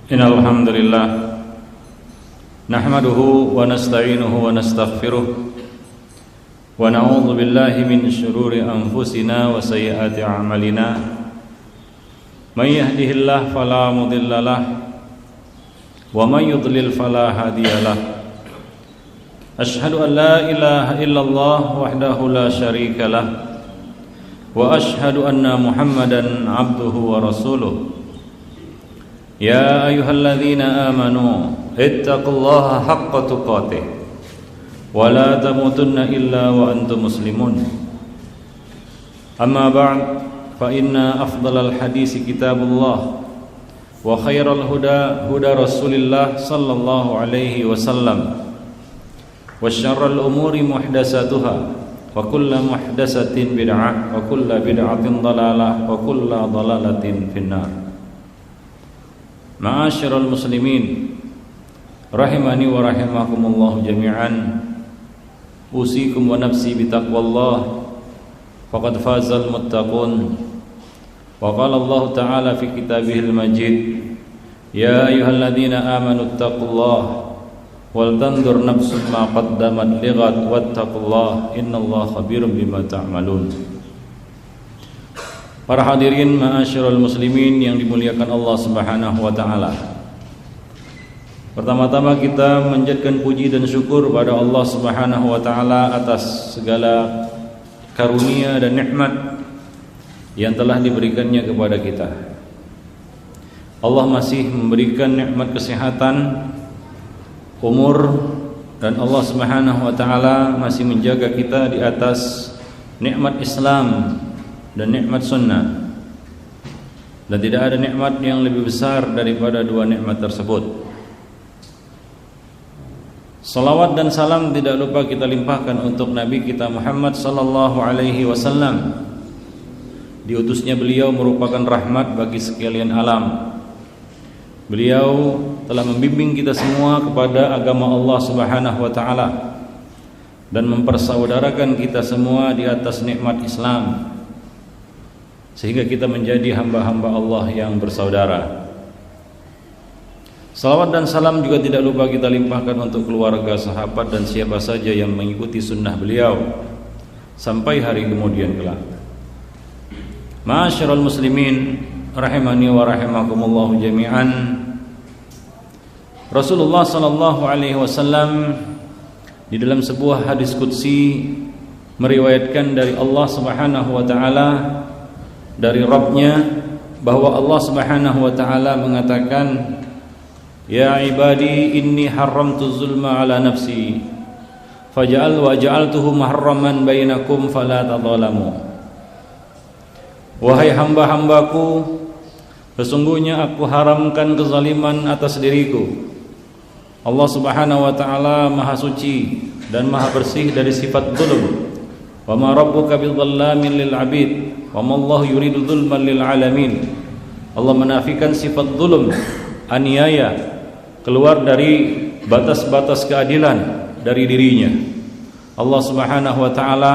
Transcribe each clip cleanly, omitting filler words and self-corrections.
Innal hamdalillah nahmaduhu wa nasta'inuhu wa nastaghfiruh wa na'udzu billahi min shururi anfusina wa sayyiati a'malina may yahdihillahu fala mudhillalah wa may yudlil fala hadiyalah asyhadu an la ilaha illallah wahdahu la syarikalah wa asyhadu anna muhammadan abduhu wa rasuluh. Ya ayyuhalladzina amanu ittaqullaha haqqa tuqatih wa la tamutunna illa wa antum muslimun. Amma ba'd, fa inna afdalal hadisi kitabullah wa khairal huda huda Rasulillah sallallahu alaihi wasallam wa syarrul umuri muhdatsatuha wa kullu muhdatsatin bid'ah wa kullu bid'atin dhalalah wa kullu dhalalatin finnar. Ma'asyiral muslimin rahimani wa rahimakumullah jami'an, usikum wa nafsi bitaqwallah faqad fazal muttaqun. Wa qala Allah ta'ala fi kitabihil majid, ya ayyuhalladzina amanu ittaqullaha wal tanzur nafsum ma qaddamat lighat wattaqullaha innallaha khabirum bima ta'malun. Para hadirin ma'asyiral muslimin yang dimuliakan Allah Subhanahu wa taala. Pertama-tama kita menjadikan puji dan syukur pada Allah Subhanahu wa taala atas segala karunia dan nikmat yang telah diberikannya kepada kita. Allah masih memberikan nikmat kesehatan, umur, dan Allah Subhanahu wa taala masih menjaga kita di atas nikmat Islam dan nikmat sunnah, dan tidak ada nikmat yang lebih besar daripada dua nikmat tersebut. Salawat dan salam tidak lupa kita limpahkan untuk Nabi kita Muhammad sallallahu alaihi wasallam. Diutusnya beliau merupakan rahmat bagi sekalian alam. Beliau telah membimbing kita semua kepada agama Allah Subhanahu wa taala dan mempersaudarakan kita semua di atas nikmat Islam, sehingga kita menjadi hamba-hamba Allah yang bersaudara. Salawat dan salam juga tidak lupa kita limpahkan untuk keluarga, sahabat, dan siapa saja yang mengikuti sunnah beliau sampai hari kemudian kelak. Ma'asyiral muslimin rahimani wa rahimakumullah jami'an. Rasulullah sallallahu alaihi wasallam di dalam sebuah hadis qudsi meriwayatkan dari Allah Subhanahu wa taala, dari Rabbnya, bahwa Allah Subhanahu wa taala mengatakan, ya ibadi inni haramtu zulma ala nafsi faja'altuhu muharraman bainakum fala tadzalamu. Wahai hamba-hambaku, sesungguhnya aku haramkan kezaliman atas diriku. Allah Subhanahu wa taala maha suci dan maha bersih dari sifat zulm. Wa ma rabbuka bidzallamin lil 'abid wa ma Allah yuridu dzulman lil 'alamin. Allah menafikan sifat zulm, aniaya, keluar dari batas-batas keadilan dari dirinya. Allah Subhanahu wa taala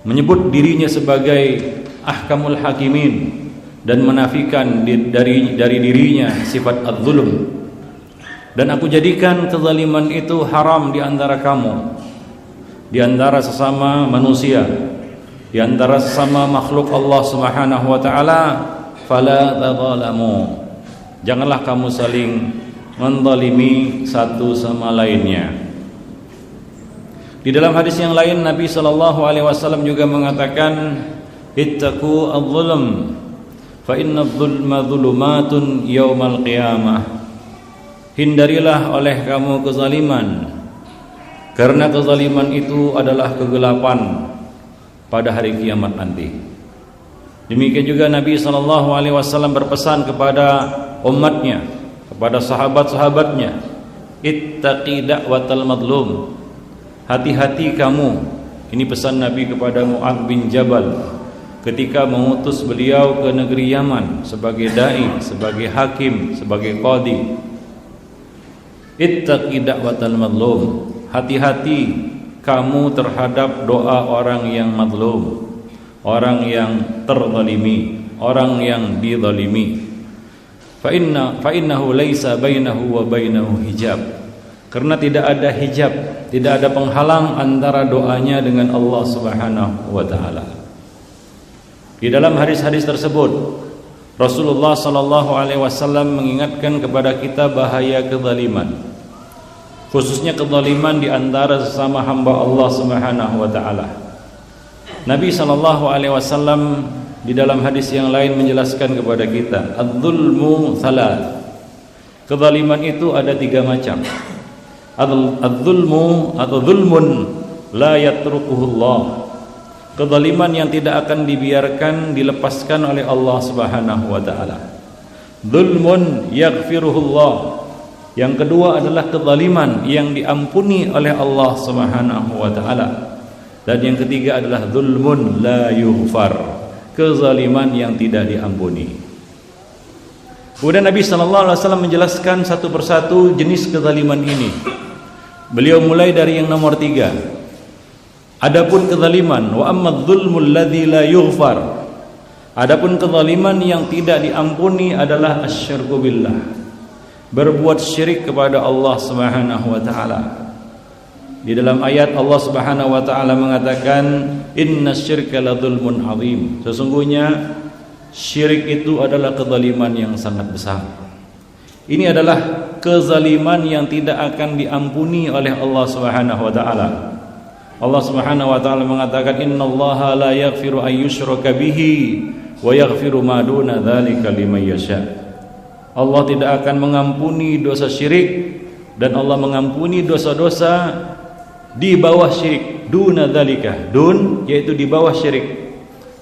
menyebut dirinya sebagai ahkamul hakimin dan menafikan dari dirinya sifat adz-zulm. Dan aku jadikan kezaliman itu haram di antara kamu, di antara sesama manusia, di antara sesama makhluk Allah Subhanahu wa taala. Fala tadzalamu, janganlah kamu saling menzalimi satu sama lainnya. Di dalam hadis yang lain Nabi sallallahu alaihi wasallam juga mengatakan, ittaqu adz-zulm fa inna adz-zulma dzulumatun yaumal qiyamah. Hindarilah oleh kamu kezaliman, karena kezaliman itu adalah kegelapan pada hari kiamat nanti. Demikian juga Nabi SAW berpesan kepada umatnya, kepada sahabat-sahabatnya, ittaqi da'watal madlum. Hati-hati kamu. Ini pesan Nabi kepada Mu'adz bin Jabal ketika mengutus beliau ke negeri Yaman sebagai dai, sebagai hakim, sebagai qadhi. Ittaqi da'watal madlum. Hati-hati kamu terhadap doa orang yang madlum, orang yang terzalimi, orang yang dizalimi. fa innahu laisa bainahu wa bainahu hijab. Karena tidak ada hijab, tidak ada penghalang antara doanya dengan Allah Subhanahu wa taala. Di dalam hadis-hadis tersebut Rasulullah sallallahu alaihi wasallam mengingatkan kepada kita bahaya kezaliman, khususnya kezaliman di antara sesama hamba Allah Subhanahu wa taala. Nabi sallallahu alaihi wasallam di dalam hadis yang lain menjelaskan kepada kita, adz-dzulmu thalath. Kezaliman itu ada 3 macam. Adz-dzulmu atau dzulmun la yatrukuhullah. Kezaliman yang tidak akan dibiarkan dilepaskan oleh Allah Subhanahu wa taala. Dzulmun yaghfiruhullah. Yang kedua adalah kezaliman yang diampuni oleh Allah Subhanahu wa taala. Dan yang ketiga adalah dzulmun la yughfar. Kezaliman yang tidak diampuni. Kemudian Nabi sallallahu alaihi wasallam menjelaskan satu persatu jenis kezaliman ini. Beliau mulai dari yang nomor 3. Adapun kezaliman, wa ammadz dzulmul ladzi la yughfar. Adapun kezaliman yang tidak diampuni adalah asyirku billah. Berbuat syirik kepada Allah Subhanahu wa taala. Di dalam ayat Allah Subhanahu wa taala mengatakan, innasyirka ladzulmun azim. Sesungguhnya syirik itu adalah kezaliman yang sangat besar. Ini adalah kezaliman yang tidak akan diampuni oleh Allah Subhanahu wa taala. Allah Subhanahu wa taala mengatakan, innallaha la yaghfiru an yushraka bihi wa yaghfiru ma duna dzalika liman yasha. Allah tidak akan mengampuni dosa syirik, dan Allah mengampuni dosa-dosa di bawah syirik, duna dzalika, dun yaitu di bawah syirik,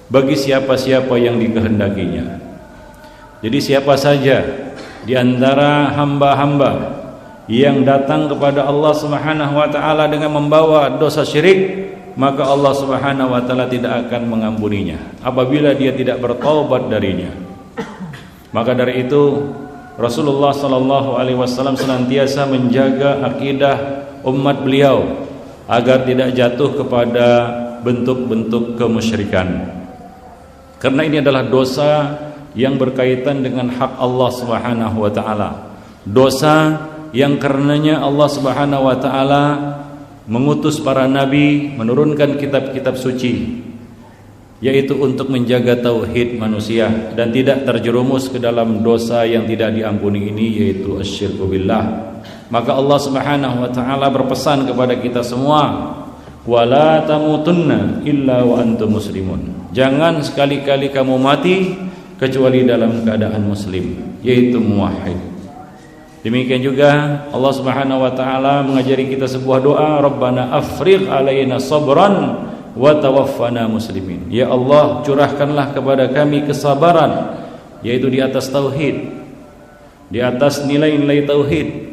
bagi siapa-siapa yang dikehendakinya. Jadi siapa saja di antara hamba-hamba yang datang kepada Allah Subhanahu wa taala dengan membawa dosa syirik, maka Allah Subhanahu wa taala tidak akan mengampuninya apabila dia tidak bertaubat darinya. Maka dari itu Rasulullah sallallahu alaihi wasallam senantiasa menjaga akidah umat beliau agar tidak jatuh kepada bentuk-bentuk kemusyrikan. Karena ini adalah dosa yang berkaitan dengan hak Allah Subhanahu wa taala. Dosa yang karenanya Allah Subhanahu wa taala mengutus para nabi, menurunkan kitab-kitab suci, yaitu untuk menjaga tauhid manusia dan tidak terjerumus ke dalam dosa yang tidak diampuni ini, yaitu asyirku billah. Maka Allah Subhanahu wa taala berpesan kepada kita semua, wala tamutunna illa wa antum muslimun. Jangan sekali-kali kamu mati kecuali dalam keadaan muslim, yaitu muwahhid. Demikian juga Allah Subhanahu wa taala mengajari kita sebuah doa, Rabbana afrigh alaina sabran wa tawaffana muslimin. Ya Allah, curahkanlah kepada kami kesabaran, yaitu di atas tauhid, di atas nilai-nilai tauhid,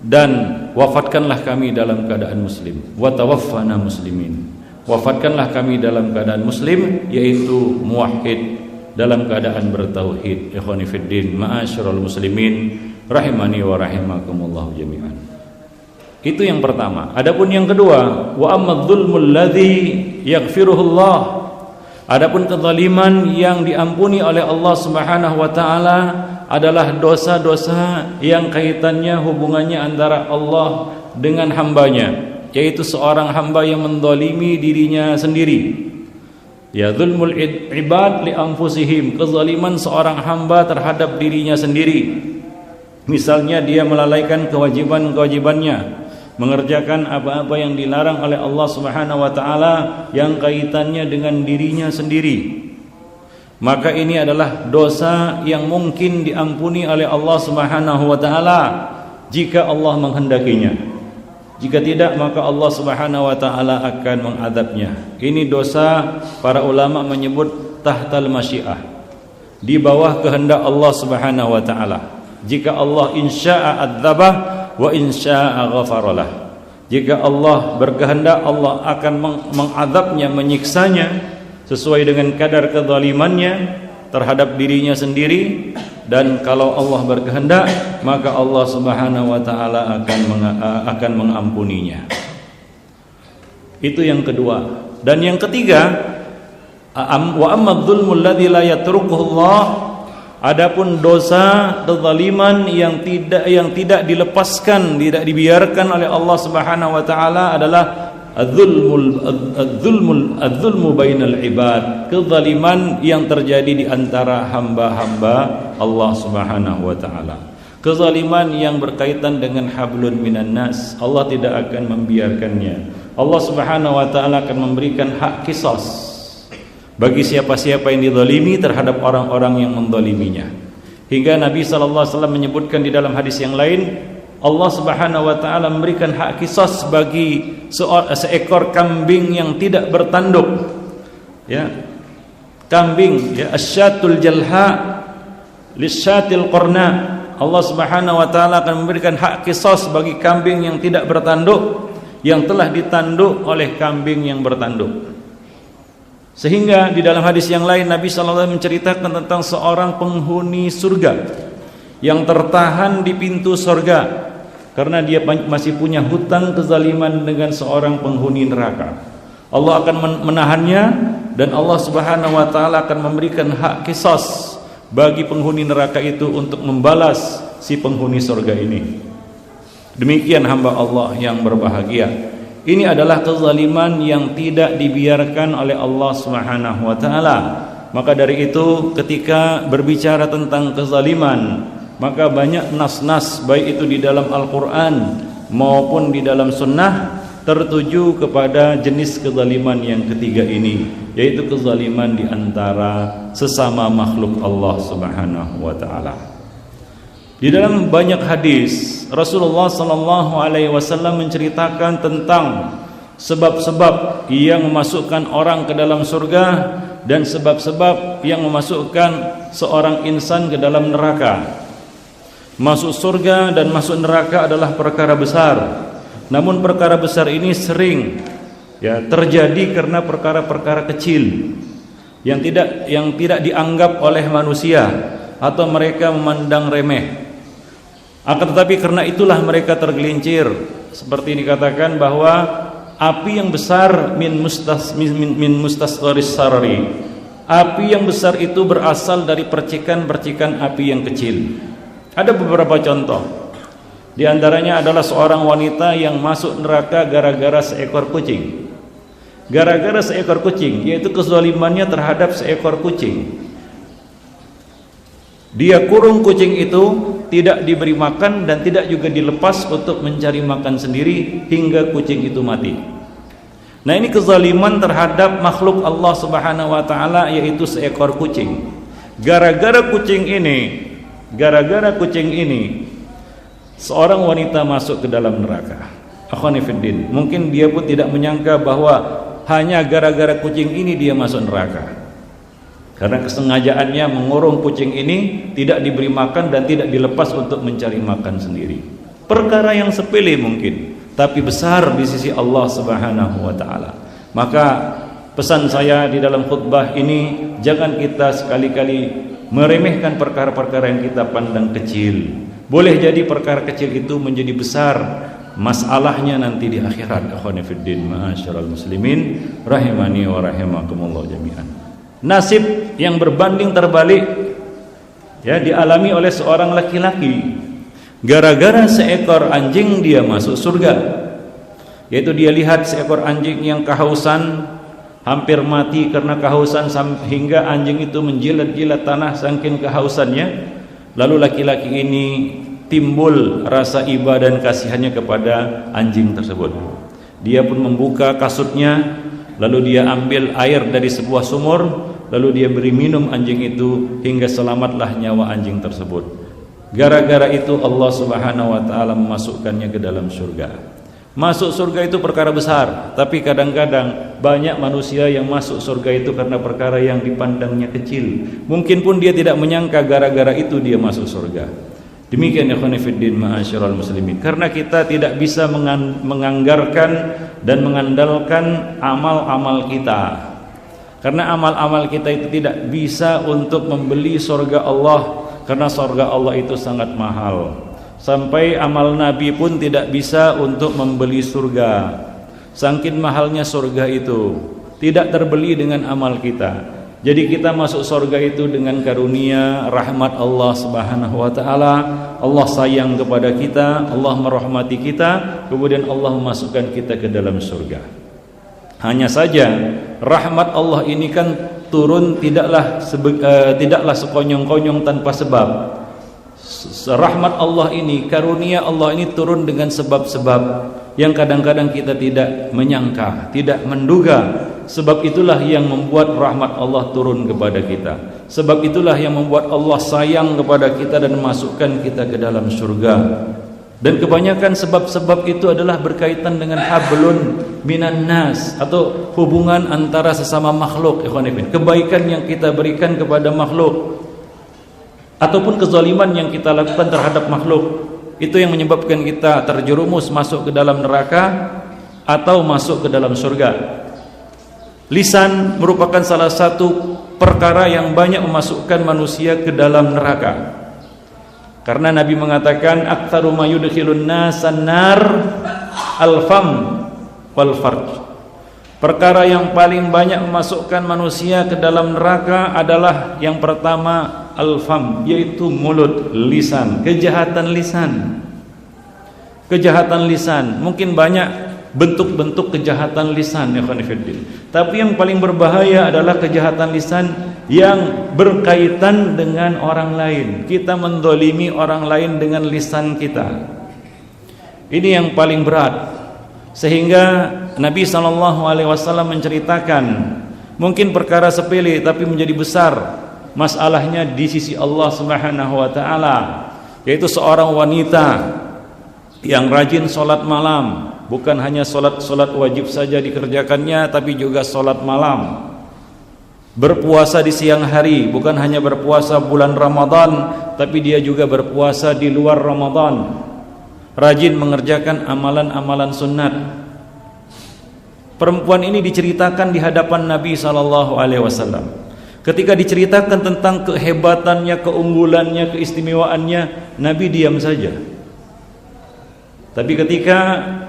dan wafatkanlah kami dalam keadaan muslim. Wa tawaffana muslimin. Wafatkanlah kami dalam keadaan muslim, yaitu muwahhid, dalam keadaan bertauhid. Ikhwani fiddin, ma'asyiral muslimin rahimani wa rahimakumullah jami'an. Itu yang pertama. Adapun yang kedua, wa ammadz dzulmul ladzi yaghfiruhullah. Adapun kezaliman yang diampuni oleh Allah Subhanahu wa taala adalah dosa-dosa yang kaitannya hubungannya antara Allah dengan hambanya, yaitu seorang hamba yang menzalimi dirinya sendiri. Ya dzulmul ibad li anfusihim, kezaliman seorang hamba terhadap dirinya sendiri. Misalnya dia melalaikan kewajiban-kewajibannya, mengerjakan apa-apa yang dilarang oleh Allah Subhanahu wa taala yang kaitannya dengan dirinya sendiri. Maka ini adalah dosa yang mungkin diampuni oleh Allah Subhanahu wa taala jika Allah menghendakinya. Jika tidak, maka Allah Subhanahu wa taala akan mengadabnya. Ini dosa para ulama menyebut tahtal masyiah, di bawah kehendak Allah Subhanahu wa taala. Jika Allah insya'a adzabah wa insya'a ghafaralah. Jika Allah berkehendak, Allah akan mengadabnya, menyiksanya sesuai dengan kadar kezalimannya terhadap dirinya sendiri. Dan kalau Allah berkehendak, maka Allah Subhanahu wa taala akan mengampuninya. Itu yang kedua. Dan yang ketiga, wa ammadz dzulmul ladzi la yatrukuhullah. Adapun dosa kezaliman yang tidak dilepaskan, tidak dibiarkan oleh Allah Subhanahu wa taala adalah az-zulmu bainal ibad, kezaliman yang terjadi di antara hamba-hamba Allah Subhanahu wa taala. Kezaliman yang berkaitan dengan hablun minan nas, Allah tidak akan membiarkannya. Allah Subhanahu wa taala akan memberikan hak qisas bagi siapa-siapa yang dizalimi terhadap orang-orang yang menzaliminya. Hingga Nabi sallallahu alaihi wasallam menyebutkan di dalam hadis yang lain, Allah Subhanahu wa taala memberikan hak qisas bagi seekor kambing yang tidak bertanduk. Ya. Kambing, ya, asyatul jalha lisyatil qarna. Allah Subhanahu wa taala akan memberikan hak qisas bagi kambing yang tidak bertanduk yang telah ditanduk oleh kambing yang bertanduk. Sehingga di dalam hadis yang lain Nabi SAW menceritakan tentang seorang penghuni surga yang tertahan di pintu surga karena dia masih punya hutang kezaliman dengan seorang penghuni neraka. Allah akan menahannya dan Allah Subhanahu wa taala akan memberikan hak qisas bagi penghuni neraka itu untuk membalas si penghuni surga ini. Demikian hamba Allah yang berbahagia. Ini adalah kezaliman yang tidak dibiarkan oleh Allah Subhanahu wa taala. Maka dari itu ketika berbicara tentang kezaliman, maka banyak nas-nas baik itu di dalam Al-Qur'an maupun di dalam sunnah tertuju kepada jenis kezaliman yang ketiga ini, yaitu kezaliman di antara sesama makhluk Allah Subhanahu wa taala. Di dalam banyak hadis Rasulullah sallallahu alaihi wasallam menceritakan tentang sebab-sebab yang memasukkan orang ke dalam surga dan sebab-sebab yang memasukkan seorang insan ke dalam neraka. Masuk surga dan masuk neraka adalah perkara besar. Namun perkara besar ini sering terjadi karena perkara-perkara kecil yang tidak dianggap oleh manusia atau mereka memandang remeh. Akan tetapi karena itulah mereka tergelincir. Seperti dikatakan bahwa api yang besar min mustasgharis sarari. Api yang besar itu berasal dari percikan-percikan api yang kecil. Ada beberapa contoh. Di antaranya adalah seorang wanita yang masuk neraka gara-gara seekor kucing. Gara-gara seekor kucing, yaitu kezalimannya terhadap seekor kucing. Dia kurung kucing itu, tidak diberi makan dan tidak juga dilepas untuk mencari makan sendiri hingga kucing itu mati. Nah, ini kezaliman terhadap makhluk Allah Subhanahu wa taala, yaitu seekor kucing. Gara-gara kucing ini seorang wanita masuk ke dalam neraka. Akhwani fiddin, mungkin dia pun tidak menyangka bahwa hanya gara-gara kucing ini dia masuk neraka. Karena kesengajaannya mengurung kucing ini, tidak diberi makan dan tidak dilepas untuk mencari makan sendiri. Perkara yang sepele mungkin, tapi besar di sisi Allah Subhanahu wa taala. Maka pesan saya di dalam khutbah ini, jangan kita sekali-kali meremehkan perkara-perkara yang kita pandang kecil. Boleh jadi perkara kecil itu menjadi besar masalahnya nanti di akhirat. Akhwani fiddin, ma'asyiral muslimin rahimani wa rahimakumullah jami'an. Nasib yang berbanding terbalik dialami oleh seorang laki-laki. Gara-gara seekor anjing dia masuk surga. Yaitu dia lihat seekor anjing yang kehausan, hampir mati karena kehausan hingga anjing itu menjilat-jilat tanah saking kehausannya. Lalu laki-laki ini timbul rasa iba dan kasihannya kepada anjing tersebut. Dia pun membuka kasutnya, lalu dia ambil air dari sebuah sumur, lalu dia beri minum anjing itu hingga selamatlah nyawa anjing tersebut. Gara-gara itu Allah Subhanahu wa taala memasukkannya ke dalam surga. Masuk surga itu perkara besar, tapi kadang-kadang banyak manusia yang masuk surga itu karena perkara yang dipandangnya kecil. Mungkin pun dia tidak menyangka gara-gara itu dia masuk surga. Demikian ya ikhwan fillah ma'asyiral muslimin. Karena kita tidak bisa menganggarkan dan mengandalkan amal-amal kita. Karena amal-amal kita itu tidak bisa untuk membeli surga Allah, karena surga Allah itu sangat mahal. Sampai amal Nabi pun tidak bisa untuk membeli surga. Saking mahalnya surga itu, tidak terbeli dengan amal kita. Jadi kita masuk surga itu dengan karunia rahmat Allah Subhanahu wa taala. Allah sayang kepada kita, Allah merahmati kita, kemudian Allah memasukkan kita ke dalam surga. Hanya saja rahmat Allah ini kan turun tidaklah sekonyong-konyong tanpa sebab. Rahmat Allah ini, karunia Allah ini turun dengan sebab-sebab yang kadang-kadang kita tidak menyangka, tidak menduga. Sebab itulah yang membuat rahmat Allah turun kepada kita. Sebab itulah yang membuat Allah sayang kepada kita dan memasukkan kita ke dalam surga. Dan kebanyakan sebab-sebab itu adalah berkaitan dengan hablun minan nas, atau hubungan antara sesama makhluk. Kebaikan yang kita berikan kepada makhluk ataupun kezaliman yang kita lakukan terhadap makhluk, itu yang menyebabkan kita terjerumus masuk ke dalam neraka atau masuk ke dalam surga. Lisan merupakan salah satu perkara yang banyak memasukkan manusia ke dalam neraka. Karena Nabi mengatakan aktsaru ma yudkhilun nasan nar al-fam wal farj. Perkara yang paling banyak memasukkan manusia ke dalam neraka adalah yang pertama al-fam, yaitu mulut, lisan, kejahatan lisan. Kejahatan lisan, mungkin banyak bentuk-bentuk kejahatan lisan, ya khonifuddin. Tapi yang paling berbahaya adalah kejahatan lisan yang berkaitan dengan orang lain. Kita mendolimi orang lain dengan lisan kita. Ini yang paling berat. Sehingga Nabi SAW menceritakan, mungkin perkara sepele tapi menjadi besar masalahnya di sisi Allah Subhanahu wa taala, yaitu seorang wanita yang rajin sholat malam. Bukan hanya solat wajib saja dikerjakannya, tapi juga solat malam. Berpuasa di siang hari, bukan hanya berpuasa bulan Ramadan, tapi dia juga berpuasa di luar Ramadan. Rajin mengerjakan amalan-amalan sunnat. Perempuan ini diceritakan di hadapan Nabi SAW. Ketika diceritakan tentang kehebatannya, keunggulannya, keistimewaannya, Nabi diam saja. Tapi ketika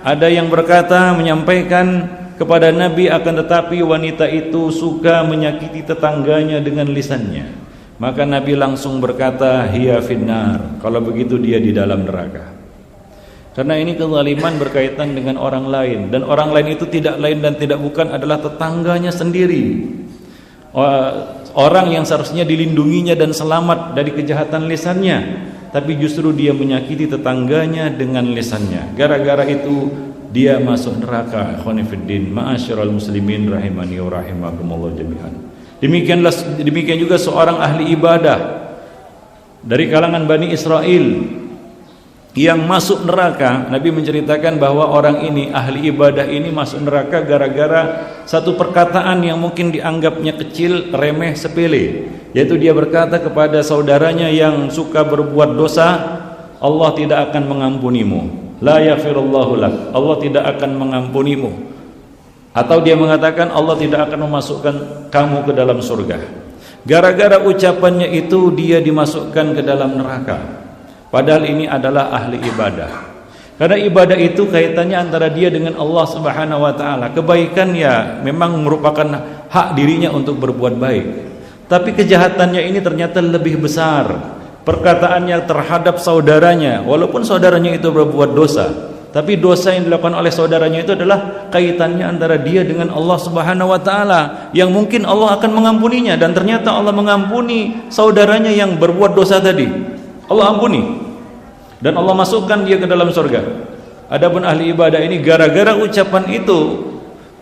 ada yang berkata, menyampaikan kepada Nabi, akan tetapi wanita itu suka menyakiti tetangganya dengan lisannya, maka Nabi langsung berkata, hiya finnar, kalau begitu dia di dalam neraka. Karena ini kezaliman berkaitan dengan orang lain, dan orang lain itu tidak lain dan tidak bukan adalah tetangganya sendiri. Orang yang seharusnya dilindunginya dan selamat dari kejahatan lisannya, tapi justru dia menyakiti tetangganya dengan lisannya. Gara-gara itu dia masuk neraka. Khonifuddin, ma'asyiral muslimin rahimani wa rahimakumullah jami'an. Demikian juga seorang ahli ibadah dari kalangan Bani Israel yang masuk neraka. Nabi menceritakan bahwa orang ini, ahli ibadah ini, masuk neraka gara-gara satu perkataan yang mungkin dianggapnya kecil, remeh, sepele, yaitu dia berkata kepada saudaranya yang suka berbuat dosa, Allah tidak akan mengampunimu, la yaghfirullahu lak, Allah tidak akan mengampunimu. Atau dia mengatakan Allah tidak akan memasukkan kamu ke dalam surga. Gara-gara ucapannya itu dia dimasukkan ke dalam neraka. Padahal ini adalah ahli ibadah. Karena ibadah itu kaitannya antara dia dengan Allah Subhanahu wa taala. Kebaikan ya memang merupakan hak dirinya untuk berbuat baik. Tapi kejahatannya ini ternyata lebih besar. Perkataannya terhadap saudaranya, walaupun saudaranya itu berbuat dosa, tapi dosa yang dilakukan oleh saudaranya itu adalah kaitannya antara dia dengan Allah Subhanahu wa taala, yang mungkin Allah akan mengampuninya, dan ternyata Allah mengampuni saudaranya yang berbuat dosa tadi. Allah ampuni dan Allah masukkan dia ke dalam surga. Adapun ahli ibadah ini gara-gara ucapan itu,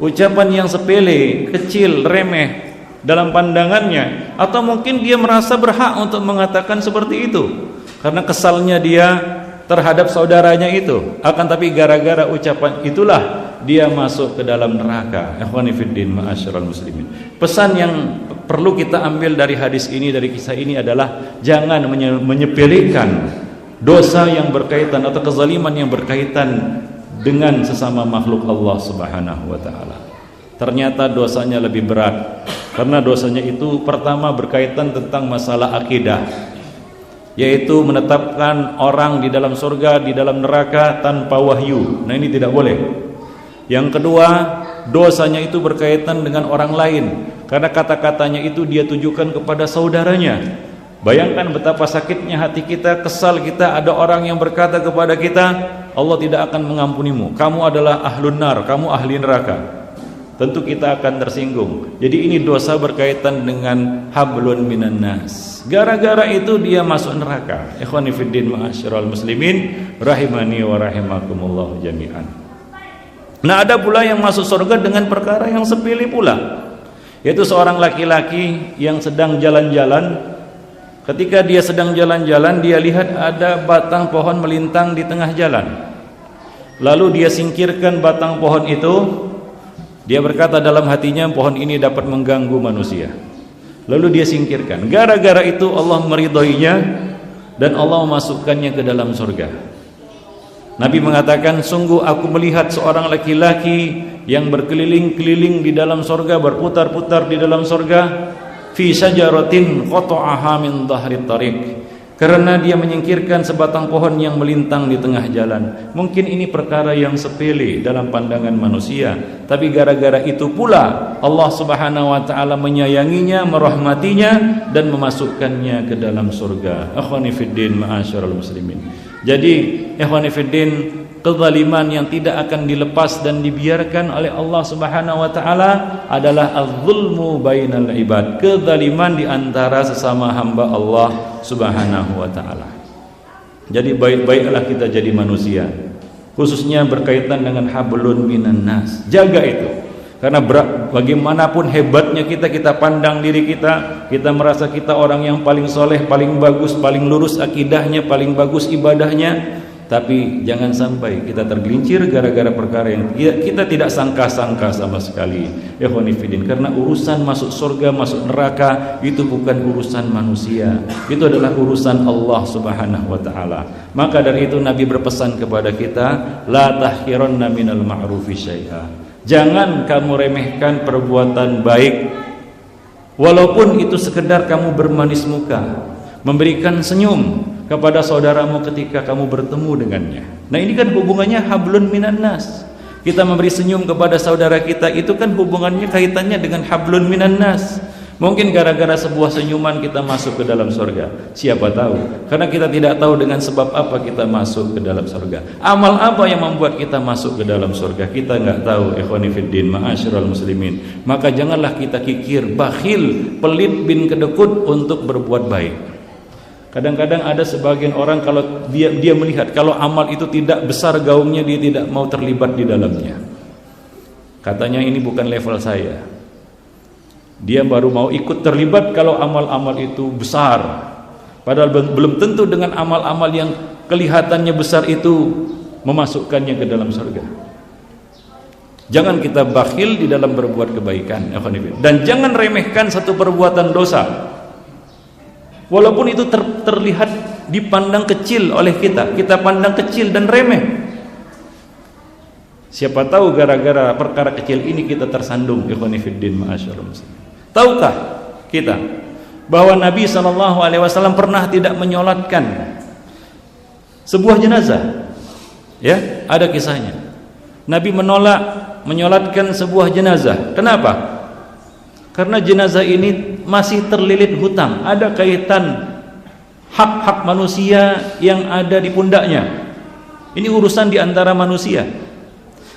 ucapan yang sepele, kecil, remeh dalam pandangannya, atau mungkin dia merasa berhak untuk mengatakan seperti itu karena kesalnya dia terhadap saudaranya itu, akan tapi gara-gara ucapan itulah dia masuk ke dalam neraka. Ikhwani fiddin, ma'asyiral muslimin. Pesan yang perlu kita ambil dari hadis ini, dari kisah ini adalah jangan menyepelekan dosa yang berkaitan atau kezaliman yang berkaitan dengan sesama makhluk Allah Subhanahu wa taala. Ternyata dosanya lebih berat, karena dosanya itu pertama berkaitan tentang masalah akidah, yaitu menetapkan orang di dalam surga, di dalam neraka tanpa wahyu. Nah, ini tidak boleh. Yang kedua, dosanya itu berkaitan dengan orang lain, karena kata-katanya itu dia tujukan kepada saudaranya. Bayangkan betapa sakitnya hati kita, kesal kita, ada orang yang berkata kepada kita, Allah tidak akan mengampunimu, kamu adalah ahlun nar, kamu ahli neraka. Tentu kita akan tersinggung. Jadi ini dosa berkaitan dengan hablun minan nas. Gara-gara itu dia masuk neraka. Ikhwani fiddin ma'asyiral muslimin rahimani wa rahimakumullah jami'an. Nah, ada pula yang masuk surga dengan perkara yang sepele pula, yaitu seorang laki-laki yang sedang jalan-jalan. Ketika dia sedang jalan-jalan, dia lihat ada batang pohon melintang di tengah jalan. Lalu dia singkirkan batang pohon itu. Dia berkata dalam hatinya, pohon ini dapat mengganggu manusia. Lalu dia singkirkan. Gara-gara itu Allah meridhoinya dan Allah memasukkannya ke dalam surga. Nabi mengatakan, sungguh aku melihat seorang laki-laki yang berkeliling-keliling di dalam surga, berputar-putar di dalam surga, fi syajaratin qata'aha min dhahri tariq, karena dia menyingkirkan sebatang pohon yang melintang di tengah jalan. Mungkin ini perkara yang sepele dalam pandangan manusia, tapi gara-gara itu pula Allah Subhanahu wa taala menyayanginya, merahmatinya dan memasukkannya ke dalam surga. Akhwani fiddin ma'asyiral muslimin. Jadi ikhwani fiddin, kezaliman yang tidak akan dilepas dan dibiarkan oleh Allah Subhanahu wa taala adalah az-zulmu bainal ibad, kezaliman di antara sesama hamba Allah Subhanahu wa taala. Jadi baik-baiklah kita jadi manusia, khususnya berkaitan dengan hablun minan nas. Jaga itu. Karena bagaimanapun hebatnya kita pandang diri kita merasa kita orang yang paling soleh, paling bagus, paling lurus akidahnya, paling bagus ibadahnya. Tapi jangan sampai kita tergelincir gara-gara perkara yang kita tidak sangka-sangka sama sekali. Ikhwani fillah, karena urusan masuk surga, masuk neraka itu bukan urusan manusia. Itu adalah urusan Allah Subhanahu wa taala. Maka dari itu Nabi berpesan kepada kita, la tahqiranna minal ma'rufi syai'a. Jangan kamu remehkan perbuatan baik, walaupun itu sekedar kamu bermanis muka, memberikan senyum kepada saudaramu ketika kamu bertemu dengannya. Nah, ini kan hubungannya hablun minan nas. Kita memberi senyum kepada saudara kita, itu kan hubungannya, kaitannya dengan hablun minan nas. Mungkin gara-gara sebuah senyuman kita masuk ke dalam surga. Siapa tahu? Karena kita tidak tahu dengan sebab apa kita masuk ke dalam surga. Amal apa yang membuat kita masuk ke dalam surga? Kita enggak tahu. Ikhwani fiddin ma'asyiral muslimin. Maka janganlah kita kikir, bakhil, pelit bin kedekut untuk berbuat baik. Kadang-kadang ada sebagian orang kalau dia melihat kalau amal itu tidak besar gaungnya, dia tidak mau terlibat di dalamnya. Katanya ini bukan level saya. Dia baru mau ikut terlibat kalau amal-amal itu besar. Padahal belum tentu dengan amal-amal yang kelihatannya besar itu memasukkannya ke dalam surga. Jangan kita bakhil di dalam berbuat kebaikan, dan jangan remehkan satu perbuatan dosa. Walaupun itu terlihat dipandang kecil oleh kita pandang kecil dan remeh. Siapa tahu gara-gara perkara kecil ini kita tersandung. Ikhwani fiddin ma'asyiral muslimin. Tahukah kita bahwa Nabi SAW pernah tidak menyolatkan sebuah jenazah? Ya, ada kisahnya. Nabi menolak menyolatkan sebuah jenazah. Kenapa? Karena jenazah ini masih terlilit hutang, ada kaitan hak-hak manusia yang ada di pundaknya. Ini urusan di antara manusia.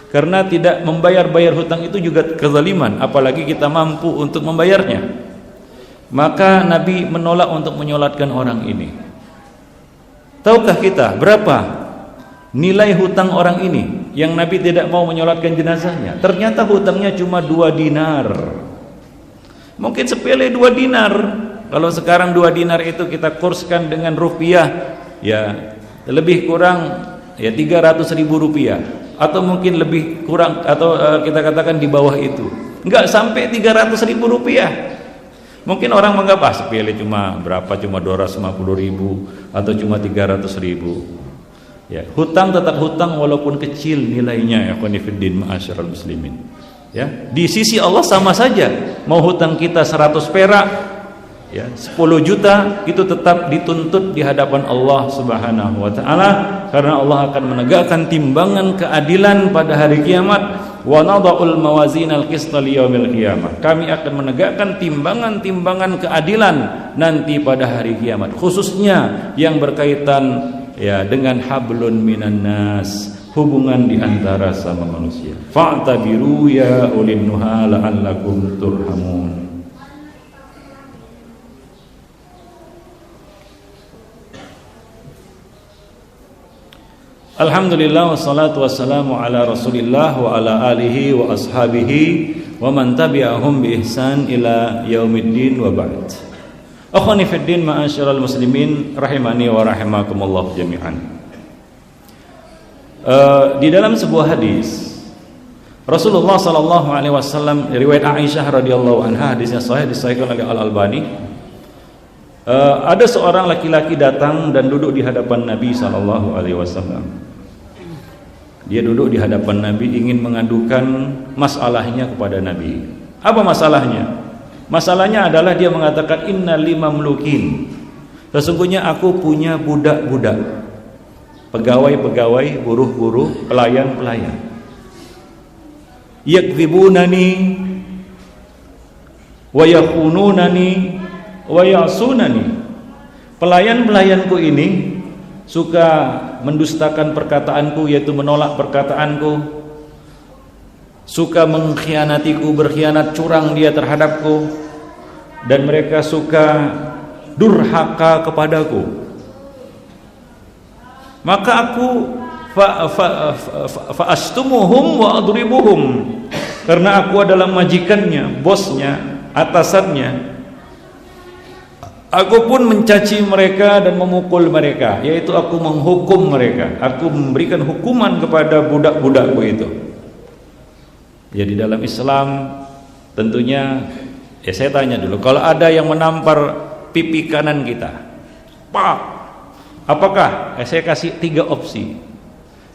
Karena tidak membayar hutang itu juga kezaliman, apalagi kita mampu untuk membayarnya. Maka Nabi menolak untuk menyolatkan orang ini. Tahukah kita berapa nilai hutang orang ini yang Nabi tidak mau menyolatkan jenazahnya? Ternyata hutangnya cuma 2 dinar. Mungkin sepele 2 dinar. Kalau sekarang 2 dinar itu kita kurskan dengan rupiah, ya lebih kurang ya 300.000 rupiah, atau mungkin lebih kurang, atau kita katakan di bawah itu, enggak sampai 300.000 rupiah. Mungkin orang menganggap sepele, cuma berapa, cuma 250.000 atau cuma 300.000. Ya, hutang tetap hutang walaupun kecil nilainya. Ya khonifuddin ma'asyiral muslimin. Ya, di sisi Allah sama saja. Mau hutang kita 100 perak, ya 10 juta, itu tetap dituntut di hadapan Allah Subhanahu wa taala, karena Allah akan menegakkan timbangan keadilan pada hari kiamat wa nada'ul mawazinal qista liyaumil qiyamah. Kami akan menegakkan timbangan-timbangan keadilan nanti pada hari kiamat, khususnya yang berkaitan dengan hablun minan nas, hubungan di antara sama manusia. Fa'tabiru ya ulil nuha la'allakum turhamun. Alhamdulillah wassalatu wassalamu ala Rasulillah wa ala alihi wa ashabihi wa man tabi'ahum bi ihsan ila yaumiddin wa ba'd. Akhwani fid din, ma'asyiral muslimin rahimani wa rahimakumullah jami'an. Di dalam sebuah hadis Rasulullah sallallahu alaihi wasallam, riwayat Aisyah radhiyallahu anha, hadisnya sahih, disahihkan oleh Al-Albani. Ada seorang laki-laki datang dan duduk di hadapan Nabi sallallahu alaihi wasallam. Dia duduk di hadapan Nabi ingin mengadukan masalahnya kepada Nabi. Apa masalahnya? Masalahnya adalah dia mengatakan inna limamlukin. Sesungguhnya aku punya budak-budak, pegawai-pegawai, buruh-buruh, pelayan-pelayan. Yakdzibunani wa yakhununani wa yasunani. Pelayan-pelayanku ini suka mendustakan perkataanku, yaitu menolak perkataanku, suka mengkhianatiku, berkhianat curang dia terhadapku, dan mereka suka durhaka kepadaku. Maka aku fa'astumuhum wa adribuhum, karena aku adalah majikannya, bosnya, atasannya. Aku pun mencaci mereka dan memukul mereka, yaitu aku menghukum mereka. Aku memberikan hukuman kepada budak-budakku itu. Ya, di dalam Islam tentunya, saya tanya dulu, kalau ada yang menampar pipi kanan kita, pak, apakah? Saya kasih 3 opsi.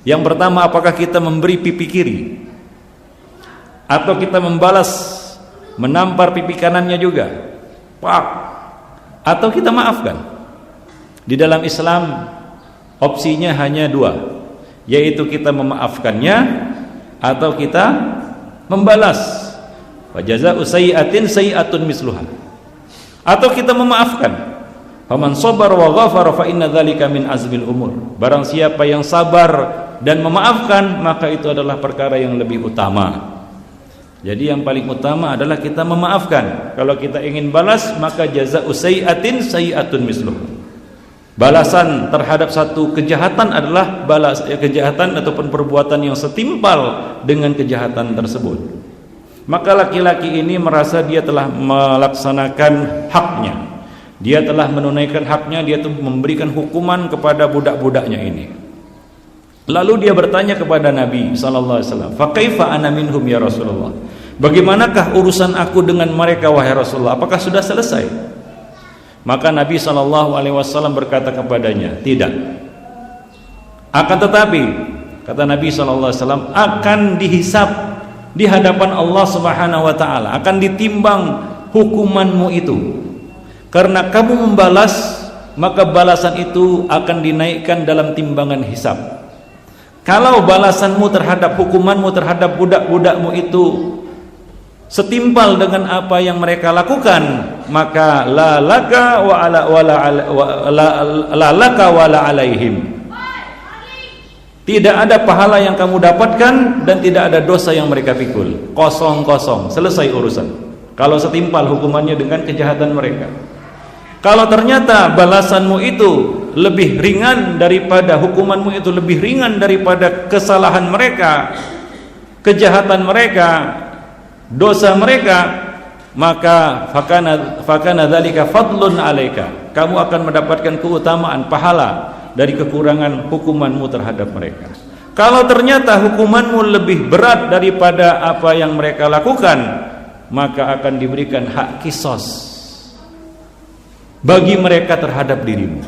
Yang pertama, apakah kita memberi pipi kiri, atau kita membalas menampar pipi kanannya juga, pak, atau kita maafkan? Di dalam Islam opsinya hanya 2, yaitu kita memaafkannya atau kita membalas. Wa jazaa'u sayyi'atin sayyi'atun misluha. Atau kita memaafkan. Faman sabara wa ghafara fa inna dzalika min azmil umur. Barang siapa yang sabar dan memaafkan, maka itu adalah perkara yang lebih utama. Jadi yang paling utama adalah kita memaafkan. Kalau kita ingin balas, maka jazaa'u sayyi'atin sayyi'atun misluha. Balasan terhadap satu kejahatan adalah kejahatan ataupun perbuatan yang setimpal dengan kejahatan tersebut. Maka laki-laki ini merasa dia telah melaksanakan haknya, dia telah menunaikan haknya, dia telah memberikan hukuman kepada budak-budaknya ini. Lalu dia bertanya kepada Nabi sallallahu alaihi wasallam, "Fa kaifa ana minhum ya Rasulullah?" Bagaimanakah urusan aku dengan mereka wahai Rasulullah? Apakah sudah selesai? Maka Nabi sallallahu alaihi wasallam berkata kepadanya, "Tidak. Akan tetapi," kata Nabi sallallahu alaihi wasallam, "akan dihisab di hadapan Allah Subhanahu wa taala, akan ditimbang hukumanmu itu. Karena kamu membalas, maka balasan itu akan dinaikkan dalam timbangan hisab. Kalau balasanmu terhadap hukumanmu terhadap budak-budakmu itu setimpal dengan apa yang mereka lakukan, maka la laka wala alaihim. Tidak ada pahala yang kamu dapatkan dan tidak ada dosa yang mereka pikul. Kosong-kosong, selesai urusan. Kalau setimpal hukumannya dengan kejahatan mereka. Kalau ternyata balasanmu itu lebih ringan daripada hukumanmu itu lebih ringan daripada kesalahan mereka, kejahatan mereka, dosa mereka, maka fakana dzalika fadlun alaika. Kamu akan mendapatkan keutamaan pahala dari kekurangan hukumanmu terhadap mereka. Kalau ternyata hukumanmu lebih berat daripada apa yang mereka lakukan, maka akan diberikan hak kisos bagi mereka terhadap dirimu.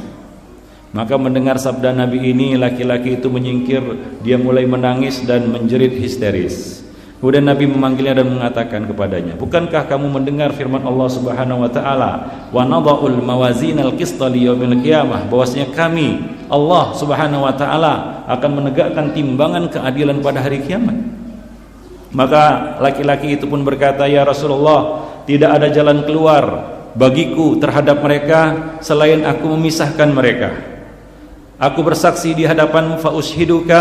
Maka mendengar sabda Nabi ini, laki-laki itu menyingkir, dia mulai menangis dan menjerit histeris. Kemudian Nabi memanggilnya dan mengatakan kepadanya, "Bukankah kamu mendengar firman Allah Subhanahu wa taala, wa nadha'ul mawazinal qista liyaumil qiyamah, bahwasanya kami Allah Subhanahu wa taala akan menegakkan timbangan keadilan pada hari kiamat?" Maka laki-laki itu pun berkata, "Ya Rasulullah, tidak ada jalan keluar bagiku terhadap mereka selain aku memisahkan mereka. Aku bersaksi di hadapanmu fa ushiduka,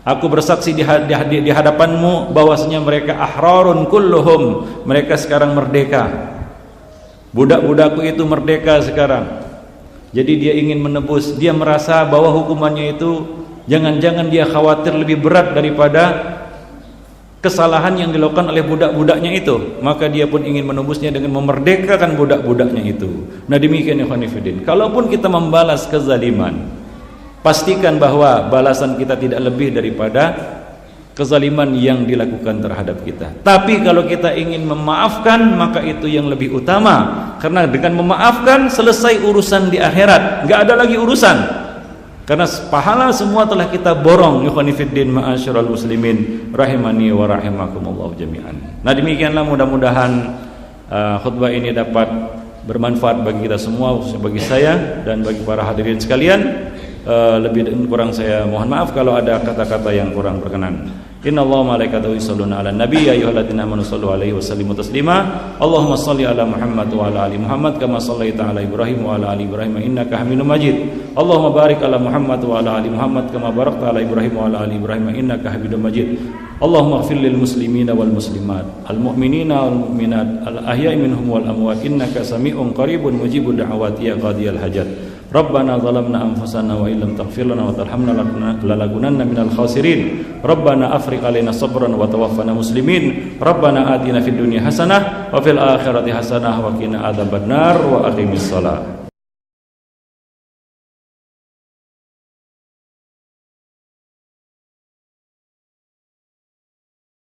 aku bersaksi di hadapanmu bahwasanya mereka ahrarun kulluhum, mereka sekarang merdeka. Budak-budakku itu merdeka sekarang." Jadi dia ingin menebus, dia merasa bahwa hukumannya itu jangan-jangan dia khawatir lebih berat daripada kesalahan yang dilakukan oleh budak-budaknya itu, maka dia pun ingin menebusnya dengan memerdekakan budak-budaknya itu. Nah demikian ikhwan fillah, kalaupun kita membalas kezaliman, pastikan bahwa balasan kita tidak lebih daripada kezaliman yang dilakukan terhadap kita. Tapi kalau kita ingin memaafkan, maka itu yang lebih utama, karena dengan memaafkan selesai urusan di akhirat, nggak ada lagi urusan. Karena pahala semua telah kita borong. Ikhwani fiddin ma'asyiral muslimin rahimani wa rahimakumullah jami'an. Nah demikianlah, mudah-mudahan khutbah ini dapat bermanfaat bagi kita semua, khususnya bagi saya dan bagi para hadirin sekalian. Lebih dan kurang saya mohon maaf kalau ada kata-kata yang kurang berkenan. Innallaha wa malaikatahu yusholluna 'alan nabi ya ayyuhalladzina amanu shallu 'alaihi wa sallimu taslima. Allahumma shalli 'ala Muhammad wa 'ala ali Muhammad kama shallaita 'ala Ibrahim wa 'ala ali Ibrahim innaka Hamidum Majid. Allahumma barik 'ala Muhammad wa 'ala ali Muhammad kama barakta 'ala Ibrahim wa 'ala ali Ibrahim innaka Hamidum Majid. Allahumma ighfir lil muslimina wal muslimat, al mu'minina wal mu'minat, al ahya'i minhum wal amwat innaka sami'un qaribun mujibud da'awati ya qadiyal hajat. Rabbana zalamna anfusana wa illam taghfir lana wa tarhamna lanakunanna minal khasirin. Rabbana afriq alaina sabran wa tawaffana muslimin. Rabbana atina fid dunya hasanah wa fil akhirati hasanah wa qina adzabannar wa aqimis shalah.